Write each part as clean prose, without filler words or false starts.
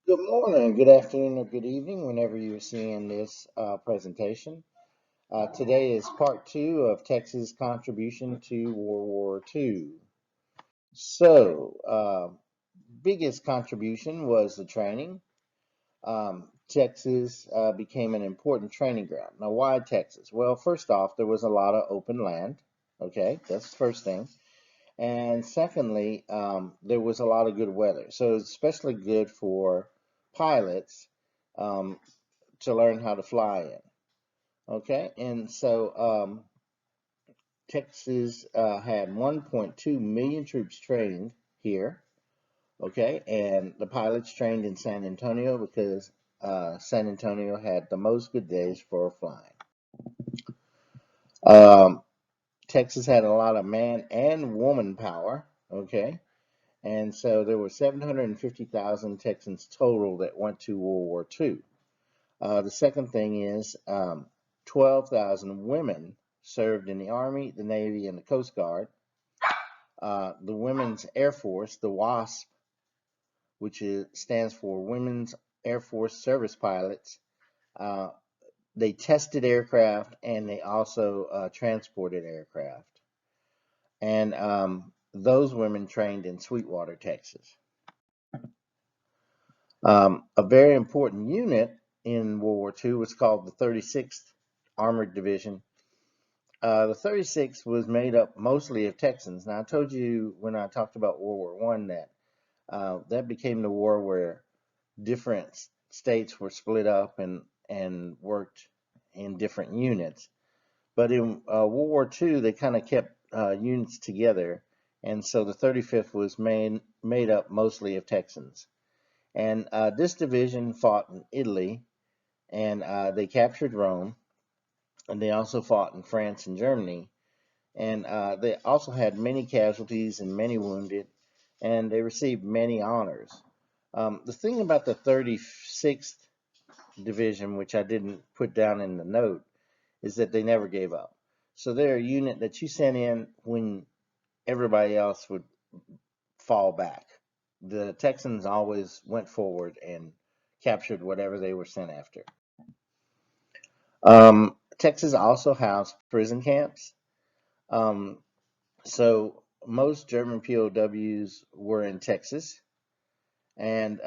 Good morning, good afternoon, or good evening, whenever you're seeing this presentation. Today is part two of Texas' contribution to World War II. Biggest contribution was the training. Texas became an important training ground. Now, why Texas? Well, first off, there was a lot of open land. Okay, that's the first thing. And secondly, there was a lot of good weather. So it's especially good for pilots um, to learn how to fly in. Okay, and so Texas had 1.2 million troops trained here. Okay, and the pilots trained in San Antonio because San Antonio had the most good days for flying. Um, Texas had a lot of man and woman power. Okay, and so there were 750,000 Texans total that went to World War II. The second thing is 12,000 women served in the Army, the Navy, and the Coast Guard. The Women's Air Force, the WASP, stands for Women's Air Force Service Pilots, uh, they tested aircraft and they also transported aircraft. And those women trained in Sweetwater, Texas. A very important unit in World War II was called the 36th Armored Division. The 36th was made up mostly of Texans. Now, I told you when I talked about World War One that that became the war where different states were split up and worked in different units. But in World War II, they kind of kept units together, and so the 35th was made up mostly of Texans. And this division fought in Italy, and they captured Rome, and they also fought in France and Germany. And they also had many casualties and many wounded, and they received many honors. The thing about the 36th Division, which I didn't put down in the note, is that they never gave up. So they're a unit that you sent in when everybody else would fall back. The Texans always went forward and captured whatever they were sent after. Texas also housed prison camps. Um, so most German POWs were in Texas, and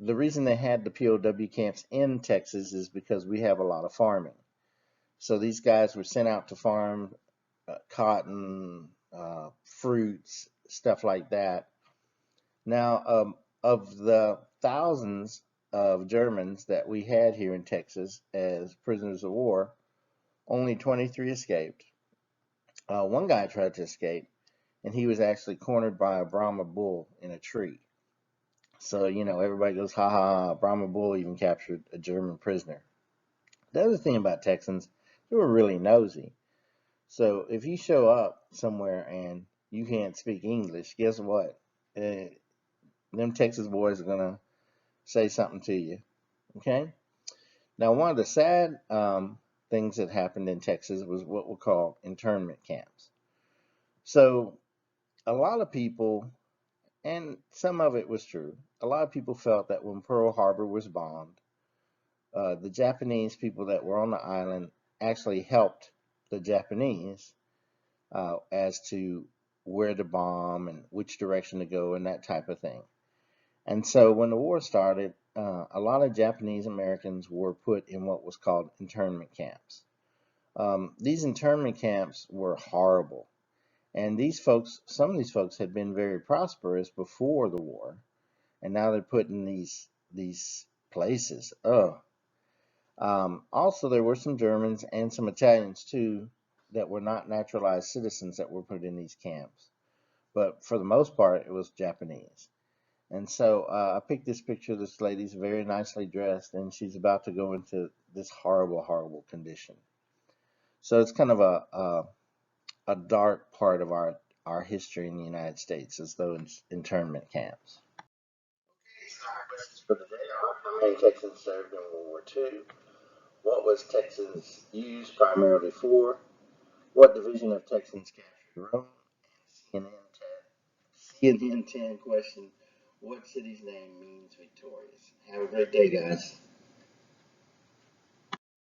the reason they had the POW camps in Texas is because we have a lot of farming. So these guys were sent out to farm cotton, fruits, stuff like that. Now, of the thousands of Germans that we had here in Texas as prisoners of war, only 23 escaped. One guy tried to escape, and he was actually cornered by a Brahma bull in a tree. So, everybody goes, ha ha, Brahma bull even captured a German prisoner. The other thing about Texans, they were really nosy. So if you show up somewhere and you can't speak English, guess what? Them Texas boys are gonna say something to you. Okay. Now, one of the sad things that happened in Texas was what we call internment camps. So a lot of people, and some of it was true, a lot of people felt that when Pearl Harbor was bombed, the Japanese people that were on the island actually helped the Japanese as to where to bomb and which direction to go and that type of thing. And so when the war started, a lot of Japanese Americans were put in what was called internment camps. These internment camps were horrible. And some of these folks had been very prosperous before the war, and now they're put in these places. Ugh. Also, there were some Germans and some Italians too that were not naturalized citizens that were put in these camps. But for the most part, it was Japanese. And so I picked this picture. This lady's very nicely dressed, and she's about to go into this horrible, horrible condition. So it's kind of a dark part of our history in the United States, as though it's internment camps. Okay, so our questions for today are: how many Texans served in World War II? What was Texas used primarily for? What division of Texans captured Rome? And CNN 10 question: what city's name means victorious. Have a great day, guys.